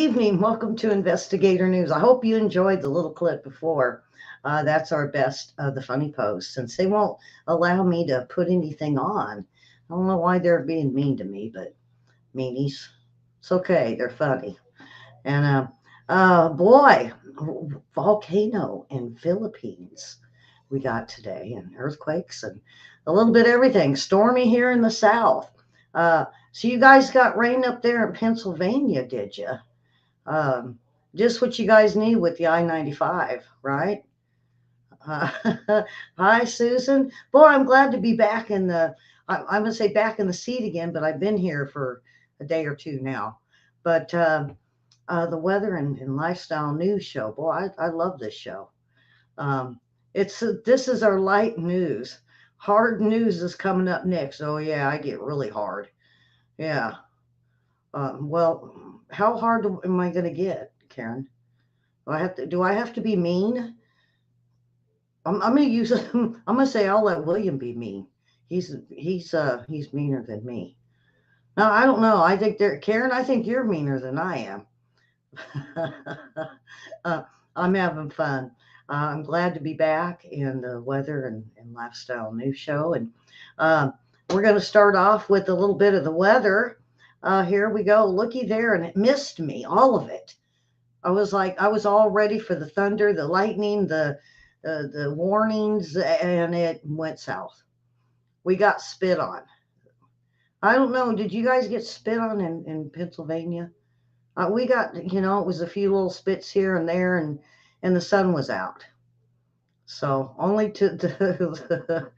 evening. Welcome to Investigator News. I hope you enjoyed the little clip before. That's our best of the funny posts. Since they won't allow me to put anything on, I don't know why they're being mean to me, but meanies. It's okay. They're funny. And boy, volcano in Philippines we got today, and earthquakes and a little bit of everything. Stormy here in the south. So you guys got rain up there in Pennsylvania, did you? Um, just what you guys need with the I-95, right? Hi, Susan. Boy, I'm glad to be back in the. I'm gonna say back in the seat again, but I've been here for a day or two now. But the weather and lifestyle news show, boy, I love this show. Um, this is our light news. Hard news is coming up next. Oh yeah, I get really hard. Yeah. Well, how hard am I going to get, Karen? Do I have to be mean? I'm going to use. I'm going to say I'll let William be mean. He's meaner than me. No, I don't know. I think Karen. I think you're meaner than I am. uh, I'm having fun. I'm glad to be back in the weather and lifestyle news show, and um, we're going to start off with a little bit of the weather. Here we go. Looky there, and it missed me, all of it. I was all ready for the thunder, the lightning, the warnings, and it went south. We got spit on. I don't know. Did you guys get spit on in Pennsylvania? We got, it was a few little spits here and there, and the sun was out. So only to the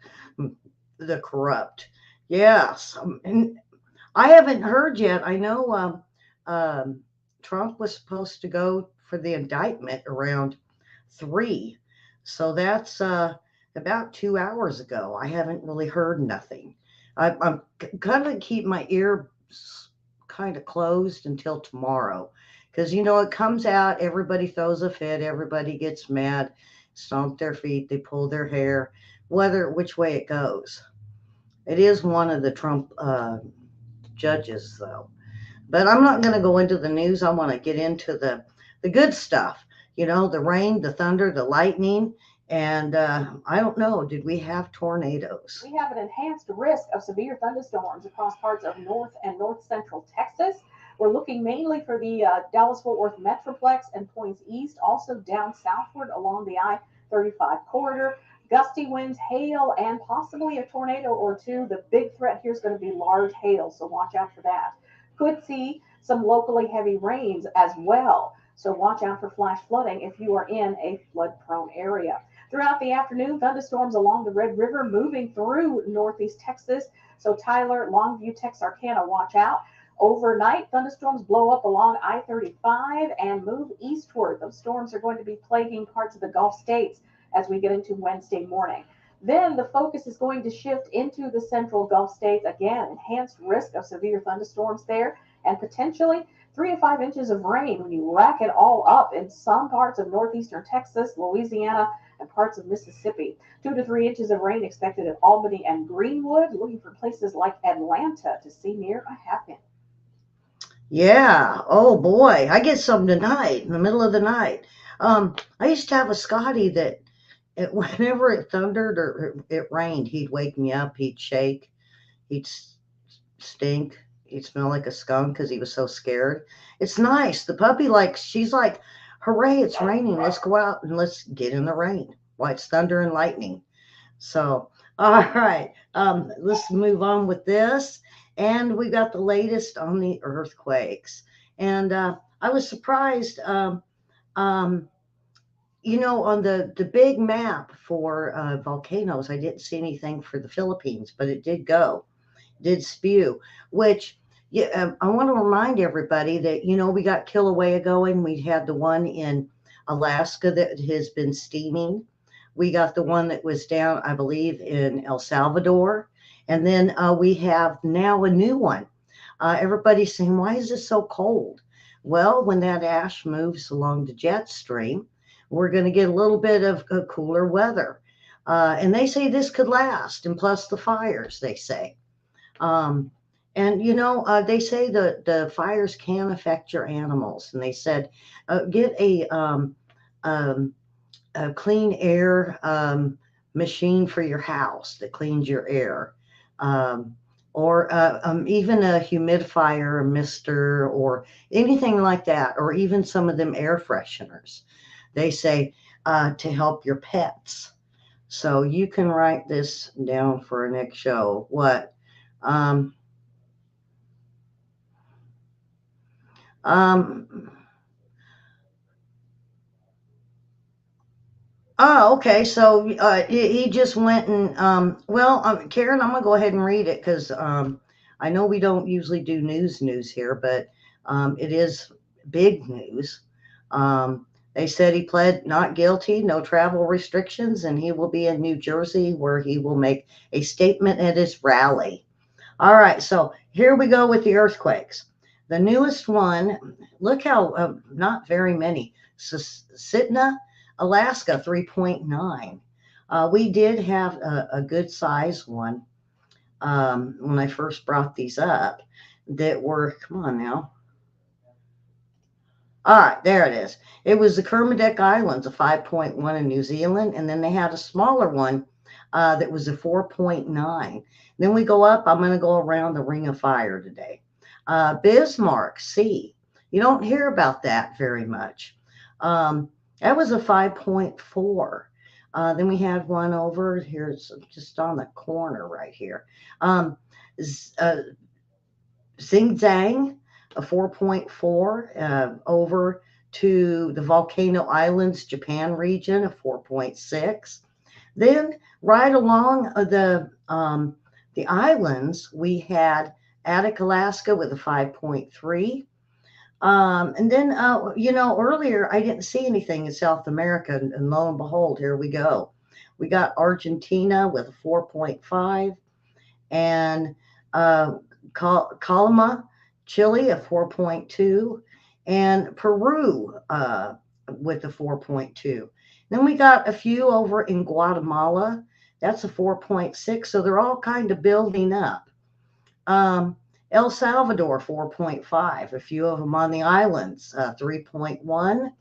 corrupt. Yes. And I haven't heard yet. I know Trump was supposed to go for the indictment around 3. So that's about 2 hours ago. I haven't really heard nothing. I'm kind of keep my ear kind of closed until tomorrow because it comes out, everybody throws a fit, everybody gets mad, stomp their feet, they pull their hair, whether which way it goes. It is one of the Trump judges though. But I'm not going to go into the news. I want to get into the good stuff. The rain, the thunder, the lightning, and I don't know. Did we have tornadoes? We have an enhanced risk of severe thunderstorms across parts of north and north central Texas. We're looking mainly for the Dallas Fort Worth Metroplex and points east, also down southward along the I 35 corridor. Gusty winds, hail, and possibly a tornado or two. The big threat here is going to be large hail, so watch out for that. Could see some locally heavy rains as well. So watch out for flash flooding if you are in a flood prone area. Throughout the afternoon, thunderstorms along the Red River moving through northeast Texas. So Tyler, Longview, Texarkana, watch out. Overnight, thunderstorms blow up along I 35 and move eastward. Those storms are going to be plaguing parts of the Gulf states as we get into Wednesday morning. Then the focus is going to shift into the central Gulf states. Again, enhanced risk of severe thunderstorms there and potentially 3 to 5 inches of rain when you rack it all up in some parts of northeastern Texas, Louisiana, and parts of Mississippi. 2 to 3 inches of rain expected at Albany and Greenwood. Looking for places like Atlanta to see near a half inch. Yeah. Oh boy, I get some tonight in the middle of the night. I used to have a Scotty that whenever it thundered or it rained, he'd wake me up. He'd shake. He'd stink. He'd smell like a skunk because he was so scared. It's nice. The puppy she's like, hooray! It's raining. Let's go out and let's get in the rain. Why it's thunder and lightning. So, all right, let's move on with this. And we got the latest on the earthquakes. And I was surprised, um, on the big map for volcanoes, I didn't see anything for the Philippines, but it did did spew, which yeah, I want to remind everybody that, we got Kilauea going. We had the one in Alaska that has been steaming. We got the one that was down, I believe, in El Salvador. And then we have now a new one. Everybody's saying, why is this so cold? Well, when that ash moves along the jet stream, we're going to get a little bit of cooler weather. And they say this could last, and plus the fires, they say. Um, And they say the fires can affect your animals, and they said get um, a clean air machine for your house that cleans your air, um, or even a humidifier, a mister, or anything like that, or even some of them air fresheners. They say to help your pets. So you can write this down for a next show. What? Um, um, Oh, okay. So he just went and well, Karen, I'm gonna go ahead and read it because I know we don't usually do news here, but it is big news. Um, they said he pled not guilty, no travel restrictions, and he will be in New Jersey where he will make a statement at his rally. All right, so here we go with the earthquakes. The newest one, look how not very many. Sitna, Alaska, 3.9. We did have a good size one when I first brought these up that were, come on now. All right, there it is. It was the Kermadec Islands, a 5.1 in New Zealand, and then they had a smaller one that was a 4.9. Then we go up. I'm going to go around the Ring of Fire today. Bismarck, C. You don't hear about that very much. That was a 5.4. Then we had one over here, it's just on the corner right here. Um, Xinjiang, a 4.4, over to the Volcano Islands, Japan region, a 4.6. Then right along the islands, we had Attic, Alaska with a 5.3. And then, earlier I didn't see anything in South America, and lo and behold, here we go. We got Argentina with a 4.5, and uh, Calama, Chile, a 4.2, and Peru with a 4.2. Then we got a few over in Guatemala. That's a 4.6. So they're all kind of building up. Um, El Salvador, 4.5. A few of them on the islands, 3.1.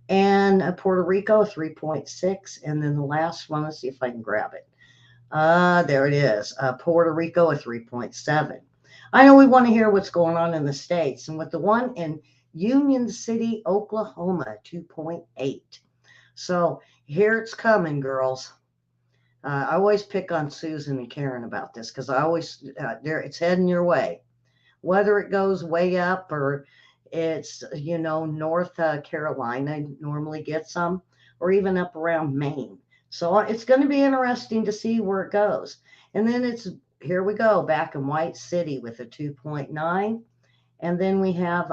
And Puerto Rico, 3.6. And then the last one, let's see if I can grab it. There it is. Puerto Rico, a 3.7. I know we want to hear what's going on in the States. And with the one in Union City, Oklahoma, 2.8. So here it's coming, girls. I always pick on Susan and Karen about this because I always, it's heading your way. Whether it goes way up or it's, North Carolina normally gets some, or even up around Maine. So it's going to be interesting to see where it goes. And then here we go, back in White City with a 2.9. And then we have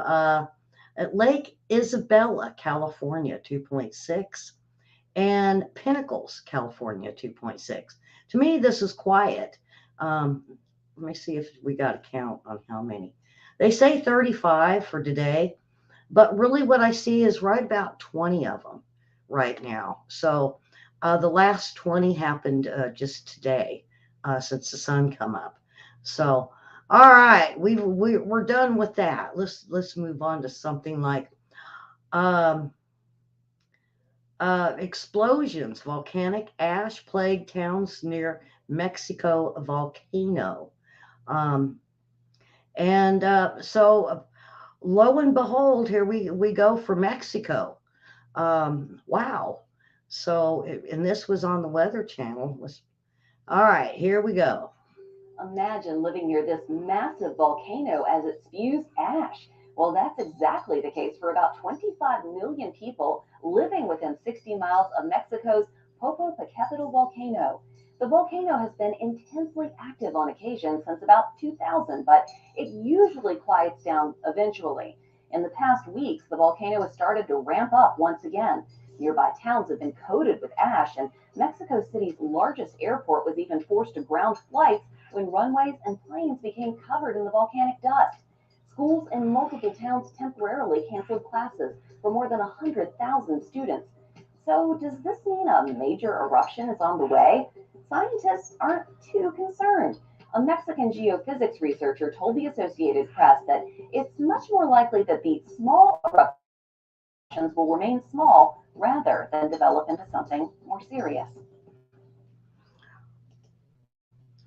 at Lake Isabella, California, 2.6, and Pinnacles, California, 2.6. To me, this is quiet. Um, Let me see if we got a count on how many. They say 35 for today, but really what I see is right about 20 of them right now. So the last 20 happened just today since the sun come up. So, all right, we're done with that. Let's move on to something like um, explosions, volcanic ash plagued towns near Mexico volcano. Um, and so, lo and behold, here we go for Mexico. Wow. So, and this was on the Weather Channel. All right, here we go. Imagine living near this massive volcano as it spews ash. Well, that's exactly the case for about 25 million people living within 60 miles of Mexico's Popocatépetl volcano. The volcano has been intensely active on occasion since about 2000, but it usually quiets down eventually. In the past weeks, the volcano has started to ramp up once again. Nearby towns have been coated with ash, and Mexico City's largest airport was even forced to ground flights when runways and planes became covered in the volcanic dust. Schools in multiple towns temporarily canceled classes for more than 100,000 students. So, does this mean a major eruption is on the way? Scientists aren't too concerned. A Mexican geophysics researcher told the Associated Press that it's much more likely that the small eruptions will remain small rather than develop into something more serious.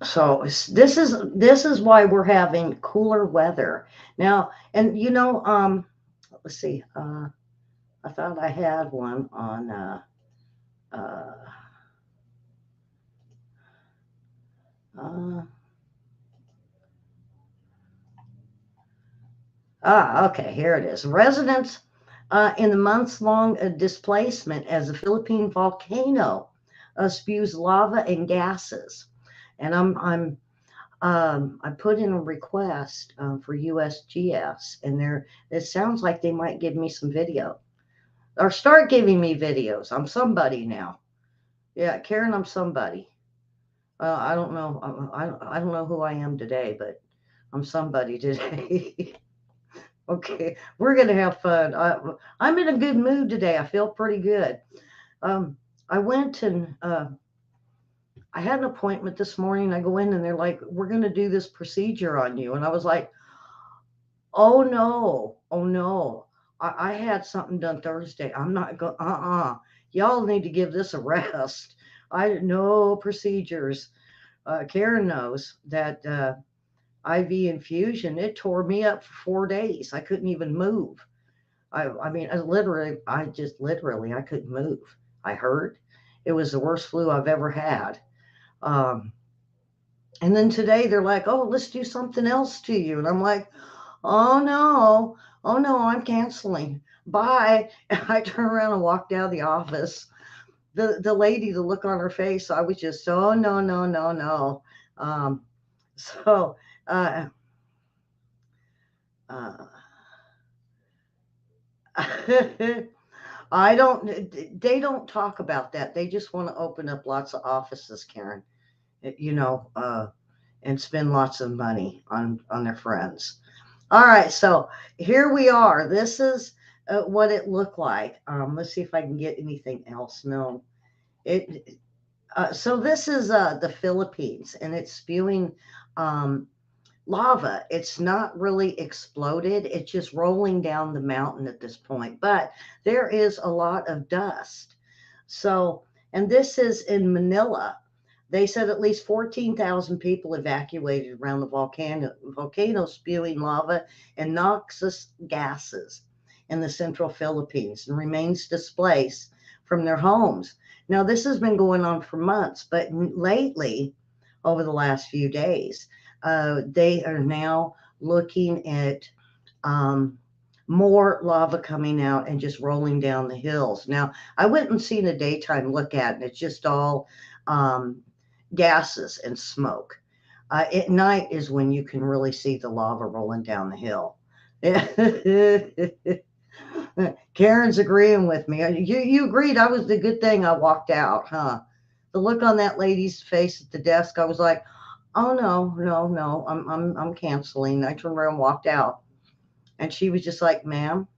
So this is why we're having cooler weather now. And let's see. I thought I had one on. Uh, uh, okay, here it is. Residents in the months-long displacement as the Philippine volcano spews lava and gases, and I put in a request for USGS, and it sounds like they might give me some video or start giving me videos. I'm somebody now. Yeah, Karen, I'm somebody. I don't know. I don't know who I am today, but I'm somebody today. Okay, we're gonna have fun. I'm in a good mood today. I feel pretty good. Um, I went and I had an appointment this morning. I go in and they're like, "We're gonna do this procedure on you," and I was like, "Oh no, oh no." I had something done Thursday. I'm not going. Y'all need to give this a rest. I no procedures. Karen knows that IV infusion. It tore me up for 4 days. I couldn't even move. I mean, I couldn't move. I hurt. It was the worst flu I've ever had. Um, and then today they're like, oh, let's do something else to you. And I'm like, oh no, I'm canceling. Bye. And I turned around and walked out of the office. The lady, the look on her face, I was just, oh no, no, no, no. Um, so, uh, uh, I don't, they don't talk about that. They just want to open up lots of offices, Karen, you know, and spend lots of money on their friends. All right, so here we are. This is what it looked like. Let's see if I can get anything else. No, it. So this is the Philippines, and it's spewing um, lava. It's not really exploded. It's just rolling down the mountain at this point. But there is a lot of dust. So, and this is in Manila. They said at least 14,000 people evacuated around the volcano spewing lava and noxious gases in the central Philippines and remains displaced from their homes. Now, this has been going on for months, but lately, over the last few days, they are now looking at um, more lava coming out and just rolling down the hills. Now, I went and seen a daytime look at it, and it's just all um, gases and smoke. At night is when you can really see the lava rolling down the hill. Karen's agreeing with me. You agreed I was the good thing I walked out, huh? The look on that lady's face at the desk, I was like, oh no, no, no, I'm canceling. I turned around and walked out. And she was just like, ma'am,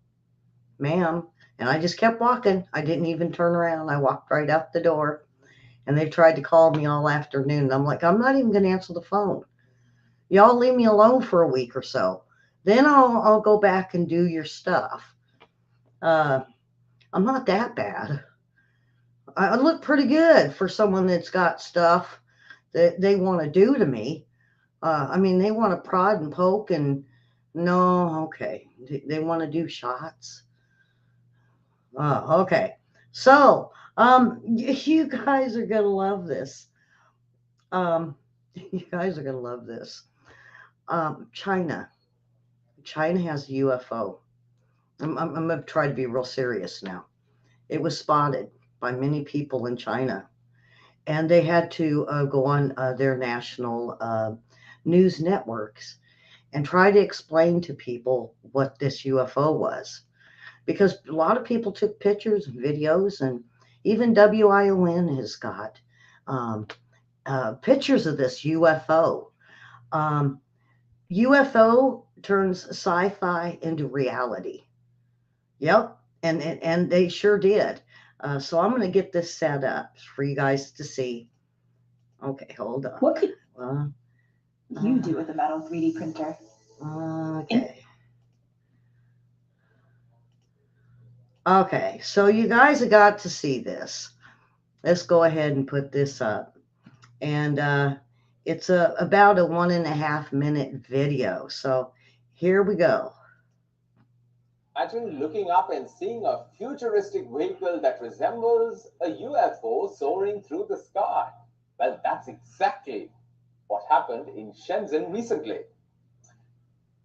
ma'am. And I just kept walking. I didn't even turn around. I walked right out the door. And they tried to call me all afternoon. And I'm like, I'm not even going to answer the phone. Y'all leave me alone for a week or so. Then I'll go back and do your stuff. Uh, I'm not that bad. I look pretty good for someone that's got stuff that they want to do to me. I mean, they want to prod and poke and no, okay. They want to do shots. Okay. So, you guys are gonna love this. Um, you guys are gonna love this. China. China has a UFO. I'm gonna try to be real serious now. It was spotted by many people in China, and they had to go on their national news networks and try to explain to people what this UFO was. Because a lot of people took pictures and videos, and even WION has got um, pictures of this UFO. Um, UFO turns sci-fi into reality. Yep, and they sure did. So I'm going to get this set up for you guys to see. Okay, hold on. What could Uh, You do with a metal 3D printer. Okay. Okay, so you guys have got to see this. Let's go ahead and put this up. And it's about a 1.5 minute video. So here we go. Imagine looking up and seeing a futuristic vehicle that resembles a UFO soaring through the sky. Well, that's exactly what happened in Shenzhen recently.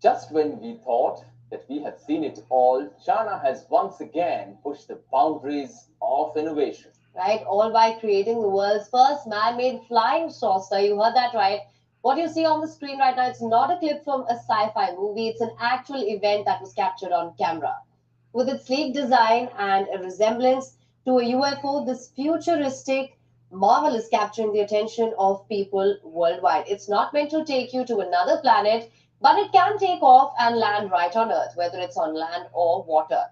Just when we thought that we had seen it all, China has once again pushed the boundaries of innovation. Right? All by creating the world's first man-made flying saucer. You heard that right. What you see on the screen right now, it's not a clip from a sci-fi movie. It's an actual event that was captured on camera. With its sleek design and a resemblance to a UFO, this futuristic marvel is capturing the attention of people worldwide. It's not meant to take you to another planet, but it can take off and land right on Earth, whether it's on land or water.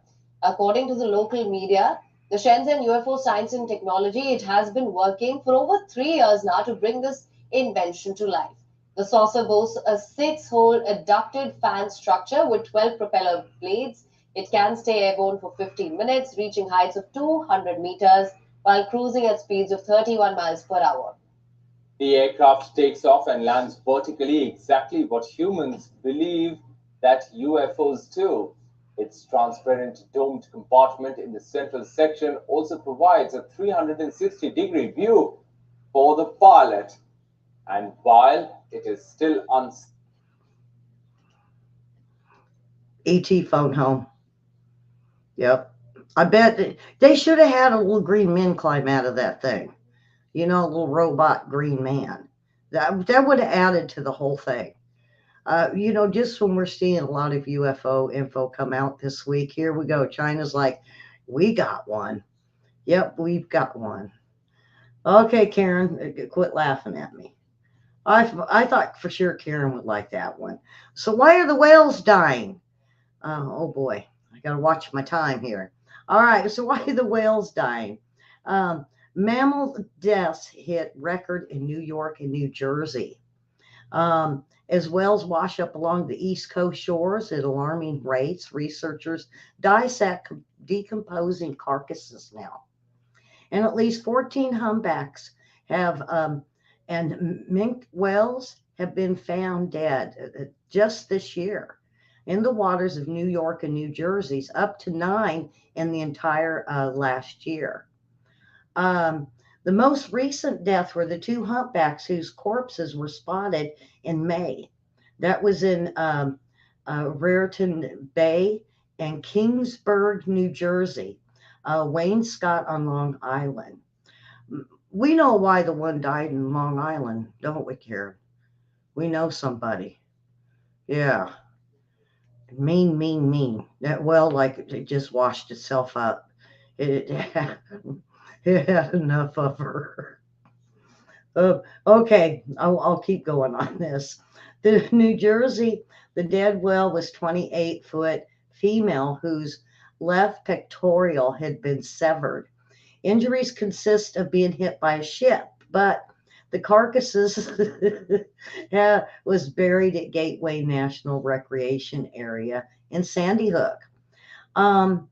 According to the local media, the Shenzhen UFO Science and Technology, it has been working for over 3 years now to bring this invention to life. The saucer boasts a six-hole adducted fan structure with 12 propeller blades. It can stay airborne for 15 minutes, reaching heights of 200 meters while cruising at speeds of 31 miles per hour. The aircraft takes off and lands vertically, exactly what humans believe that UFOs do. Its transparent domed compartment in the central section also provides a 360-degree view for the pilot. And while it is still ET phone home. Yep. I bet they should have had a little green man climb out of that thing. You know, a little robot green man. That would have added to the whole thing. Just when we're seeing a lot of UFO info come out this week, here we go. China's like, we got one. Yep, we've got one. Okay, Karen, quit laughing at me. I thought for sure Karen would like that one. So why are the whales dying? Oh boy, I got to watch my time here. All right, so why are the whales dying? Um, Mammal deaths hit record in New York and New Jersey. As whales wash up along the East Coast shores at alarming rates, researchers dissect decomposing carcasses now. And at least 14 humpbacks have and minke whales have been found dead just this year in the waters of New York and New Jersey's up to nine in the entire last year. Um, the most recent death were the two humpbacks whose corpses were spotted in May. That was in Raritan Bay and Kingsburg, New Jersey. Wayne Scott on Long Island. We know why the one died in Long Island, don't we, Karen? We know somebody. Yeah. Mean, mean, mean. That well, like it just washed itself up. It, it had enough of her. Okay, I'll keep going on this. The New Jersey, the dead whale was 28-foot female whose left pectoral had been severed. Injuries consist of being hit by a ship, but the carcasses was buried at Gateway National Recreation Area in Sandy Hook. Um,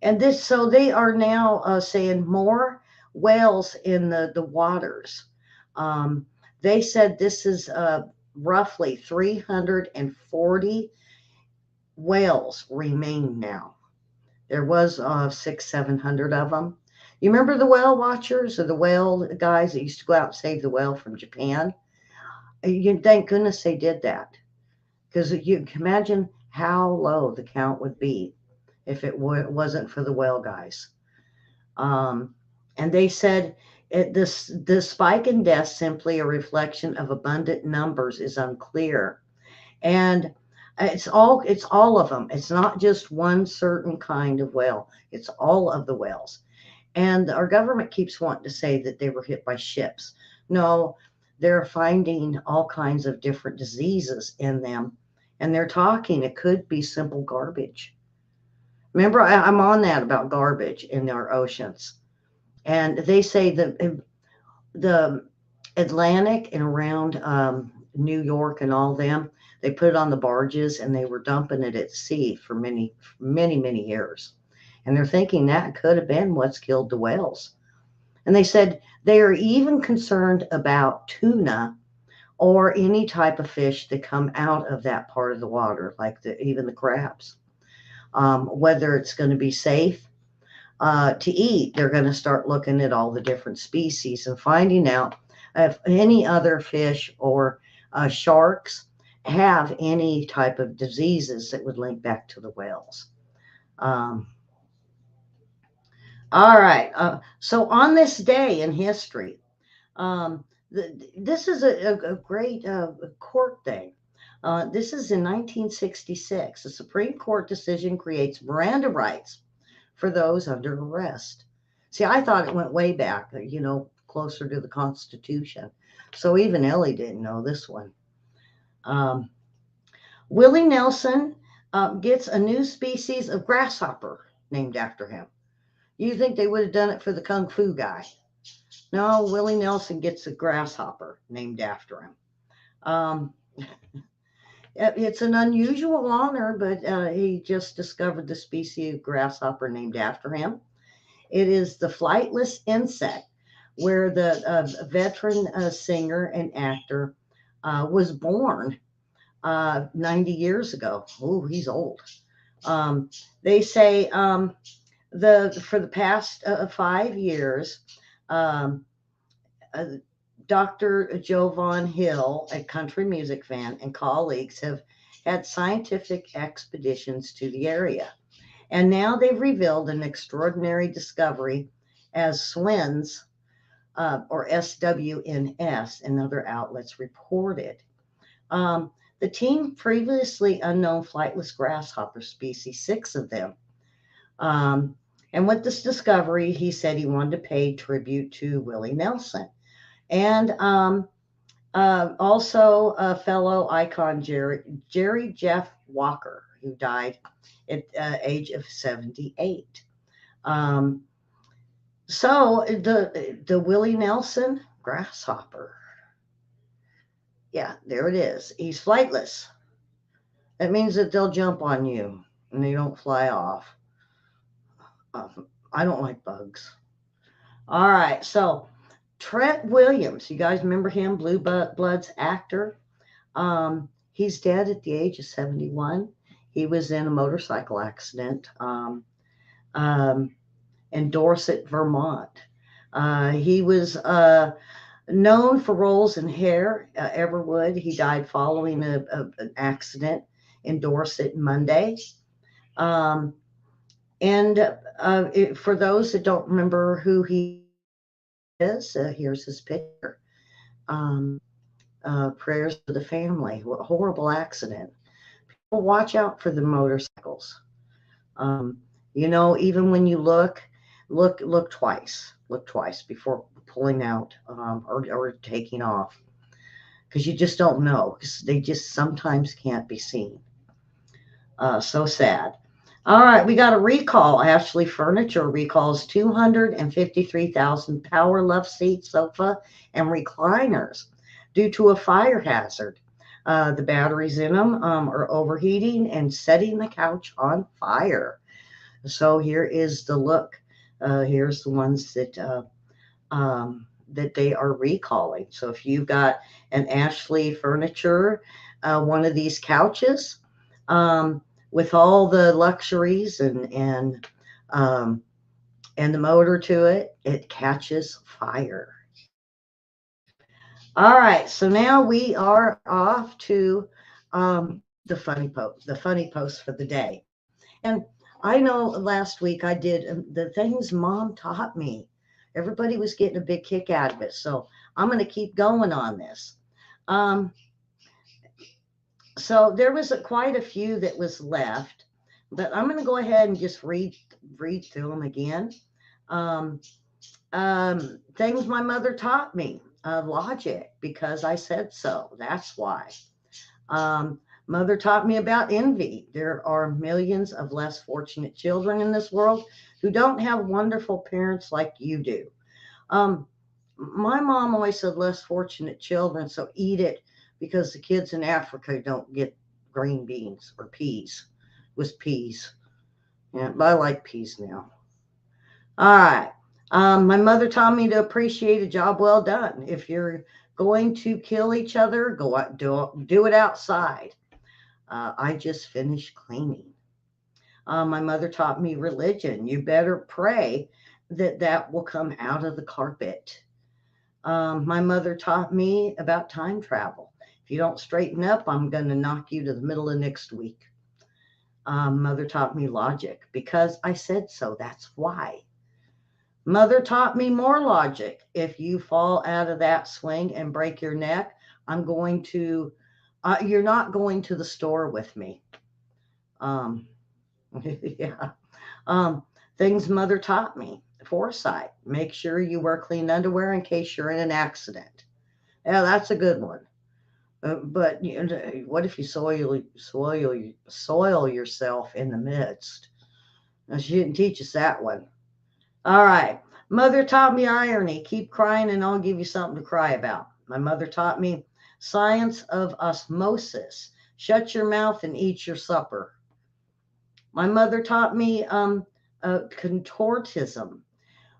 and this, so they are now saying more whales in the waters. Um, they said this is roughly 340 whales remain now. There was 700 of them. You remember the whale watchers or the whale guys that used to go out and save the whale from Japan? You thank goodness they did that because you can imagine how low the count would be if it wasn't for the whale guys. Um, and they said the spike in deaths simply a reflection of abundant numbers is unclear, and it's all of them. It's not just one certain kind of whale. It's all of the whales. And our government keeps wanting to say that they were hit by ships. No, they're finding all kinds of different diseases in them, and they're talking it could be simple garbage. Remember, I'm on that about garbage in our oceans. And they say that the Atlantic and around New York and all them, they put it on the barges and they were dumping it at sea for many years. And they're thinking that could have been what's killed the whales. And they said they are even concerned about tuna or any type of fish that come out of that part of the water, like even the crabs. Whether it's going to be safe to eat, they're going to start looking at all the different species and finding out if any other fish or sharks have any type of diseases that would link back to the whales. Um, all right. So on this day in history, this is a great court thing. This is in 1966. The Supreme Court decision creates Miranda rights for those under arrest. See, I thought it went way back, closer to the Constitution. So even Ellie didn't know this one. Um, Willie Nelson gets a new species of grasshopper named after him. You think they would have done it for the Kung Fu guy? No, Willie Nelson gets a grasshopper named after him. Um, it's an unusual honor, but he just discovered the species of grasshopper named after him. It is the flightless insect, where the veteran singer and actor was born 90 years ago. Oh, he's old. They say for the past 5 years, um, uh, Dr. Jovan Hill, a country music fan, and colleagues have had scientific expeditions to the area. And now they've revealed an extraordinary discovery as SWINS, or SWNS, and other outlets reported. The team previously unknown flightless grasshopper species, six of them. Um, and with this discovery, he said he wanted to pay tribute to Willie Nelson. And also a fellow icon, Jerry Jeff Walker, who died at age of 78. Um, so the Willie Nelson grasshopper, yeah, there it is. He's flightless. That means that they'll jump on you and they don't fly off. Uh, I don't like bugs. All right, so Trent Williams, you guys remember him, Blue Bloods actor? He's dead at the age of 71. He was in a motorcycle accident um, in Dorset, Vermont. He was known for roles in Hair, Everwood. He died following an accident in Dorset Monday. Um, and for those that don't remember who he is, here's his picture. Um, Prayers for the family. What a horrible accident. People watch out for the motorcycles. Um, even when you look twice. Look twice before pulling out or taking off, because you just don't know. Because they just sometimes can't be seen. So sad. All right, we got a recall. Ashley Furniture recalls 253,000 power love seat sofa and recliners due to a fire hazard. The batteries in them are overheating and setting the couch on fire. So here is the look. Here's the ones that they are recalling. So if you've got an Ashley Furniture, one of these couches, with all the luxuries um, and the motor to it, it catches fire. All right, so now we are off to the funny post for the day. And I know last week I did the things mom taught me. Everybody was getting a big kick out of it, so I'm going to keep going on this. Um, so there was quite a few that was left, but I'm going to go ahead and just read through them again. Um, Things my mother taught me, logic, because I said so. That's why. Mother taught me about envy. There are millions of less fortunate children in this world who don't have wonderful parents like you do. Um, my mom always said less fortunate children, so eat it because the kids in Africa don't get green beans or peas. It was peas. Yeah, but I like peas now. All right. My mother taught me to appreciate a job well done. If you're going to kill each other, go out, do it outside. I just finished cleaning. My mother taught me religion. You better pray that that will come out of the carpet. My mother taught me about time travel. If you don't straighten up, I'm going to knock you to the middle of next week. Mother taught me logic because I said so. That's why. Mother taught me more logic. If you fall out of that swing and break your neck, you're not going to the store with me. Um, yeah. Um, Things mother taught me. Foresight. Make sure you wear clean underwear in case you're in an accident. Yeah, that's a good one. But what if you soil yourself in the midst? Now, she didn't teach us that one. All right. Mother taught me irony. Keep crying and I'll give you something to cry about. My mother taught me science of osmosis. Shut your mouth and eat your supper. My mother taught me contortism.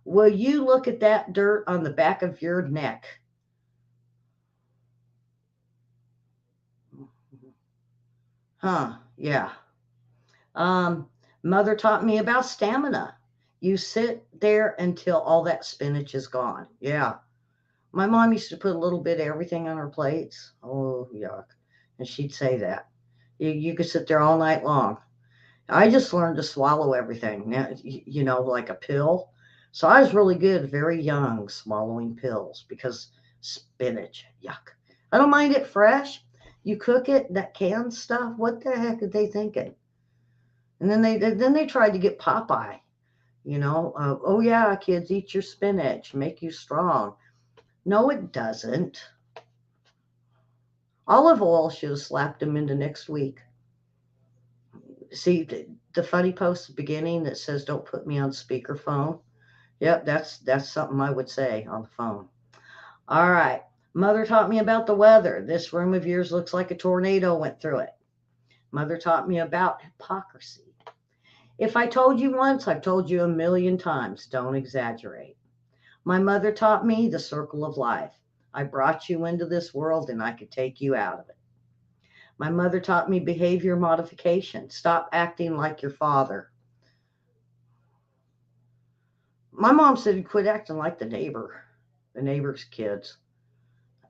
Will you look at that dirt on the back of your neck? Huh, yeah. Um, Mother taught me about stamina. You sit there until all that spinach is gone. Yeah. My mom used to put a little bit of everything on her plates. Oh, yuck. And she'd say that. You could sit there all night long. I just learned to swallow everything, now, like a pill. So I was really good, very young, swallowing pills because spinach, yuck. I don't mind it fresh. You cook it, that canned stuff. What the heck are they thinking? And then they tried to get Popeye. Oh yeah, kids, eat your spinach, make you strong. No, it doesn't. Olive oil should have slapped them into next week. See the funny post at the beginning that says don't put me on speakerphone. Yep, that's something I would say on the phone. All right. Mother taught me about the weather. This room of yours looks like a tornado went through it. Mother taught me about hypocrisy. If I told you once, I've told you a million times. Don't exaggerate. My mother taught me the circle of life. I brought you into this world and I could take you out of it. My mother taught me behavior modification. Stop acting like your father. My mom said quit acting like the neighbor's kids.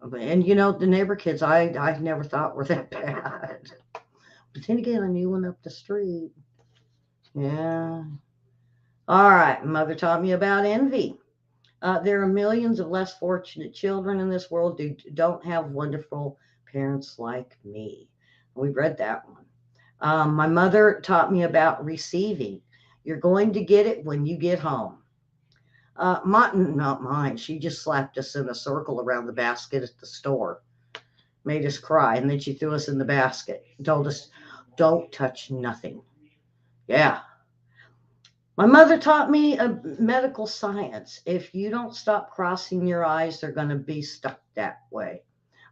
And the neighbor kids I never thought were that bad. But then again, I knew one up the street. Yeah. All right. Mother taught me about envy. There are millions of less fortunate children in this world who don't have wonderful parents like me. We read that one. My mother taught me about receiving. You're going to get it when you get home. Not mine. She just slapped us in a circle around the basket at the store, made us cry, and then she threw us in the basket and told us, don't touch nothing. Yeah. My mother taught me medical science. If you don't stop crossing your eyes, they're going to be stuck that way.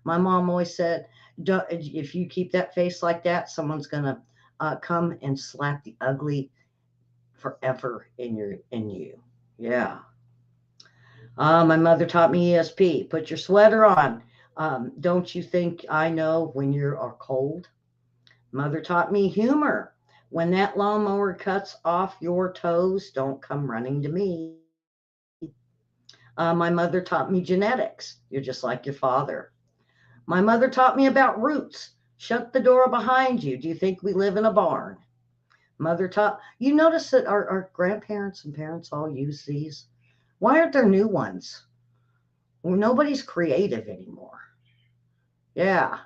My mom always said, if you keep that face like that, someone's going to come and slap the ugly forever in you. Yeah. My mother taught me ESP. Put your sweater on. Don't you think I know when you are cold? Mother taught me humor. When that lawnmower cuts off your toes, don't come running to me. My mother taught me genetics. You're just like your father. My mother taught me about roots. Shut the door behind you. Do you think we live in a barn? You notice that our grandparents and parents all use these? Why aren't there new ones? Well, nobody's creative anymore. Yeah.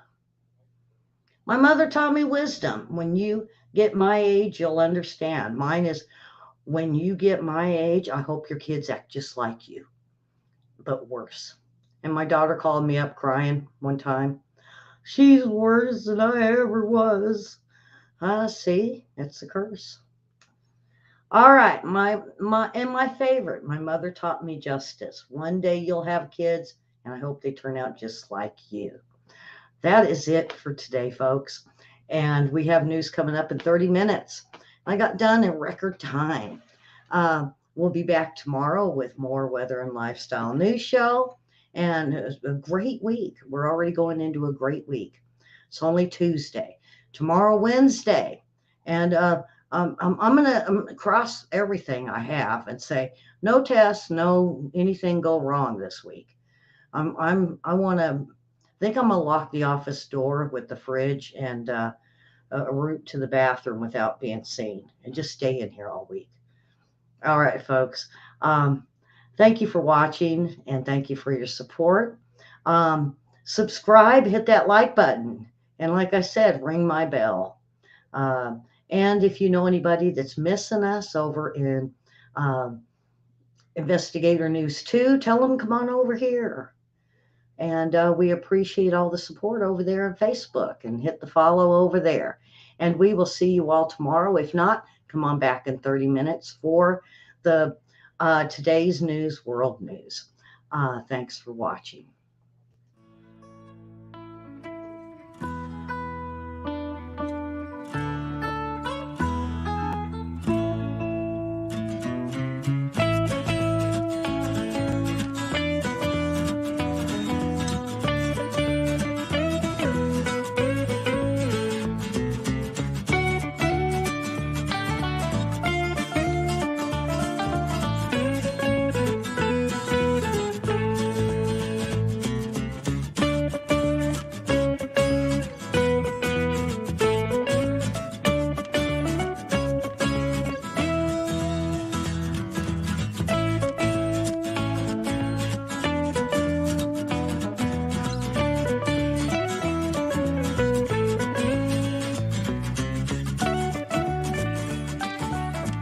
My mother taught me wisdom. When you get my age, you'll understand. Mine is when you get my age, I hope your kids act just like you, but worse. And my daughter called me up crying one time. She's worse than I ever was. See, that's a curse. All right, my favorite. My mother taught me justice. One day you'll have kids, and I hope they turn out just like you. that is it for today, folks. And we have news coming up in 30 minutes. I got done in record time. We'll be back tomorrow with more weather and lifestyle news show. And a great week. We're already going into a great week. It's only Tuesday. Tomorrow, Wednesday. And I'm gonna cross everything I have and say no tests, no anything go wrong this week. I want to think I'm gonna lock the office door with the fridge and a route to the bathroom without being seen, and just stay in here all week. All right, folks. Um, Thank you for watching and thank you for your support. Subscribe, hit that like button, and like I said, ring my bell. And if you know anybody that's missing us over in um Investigator News 2, tell them come on over here. And we appreciate all the support over there on Facebook and hit the follow over there. And we will see you all tomorrow. If not, come on back in 30 minutes for the today's news, world news. Thanks for watching.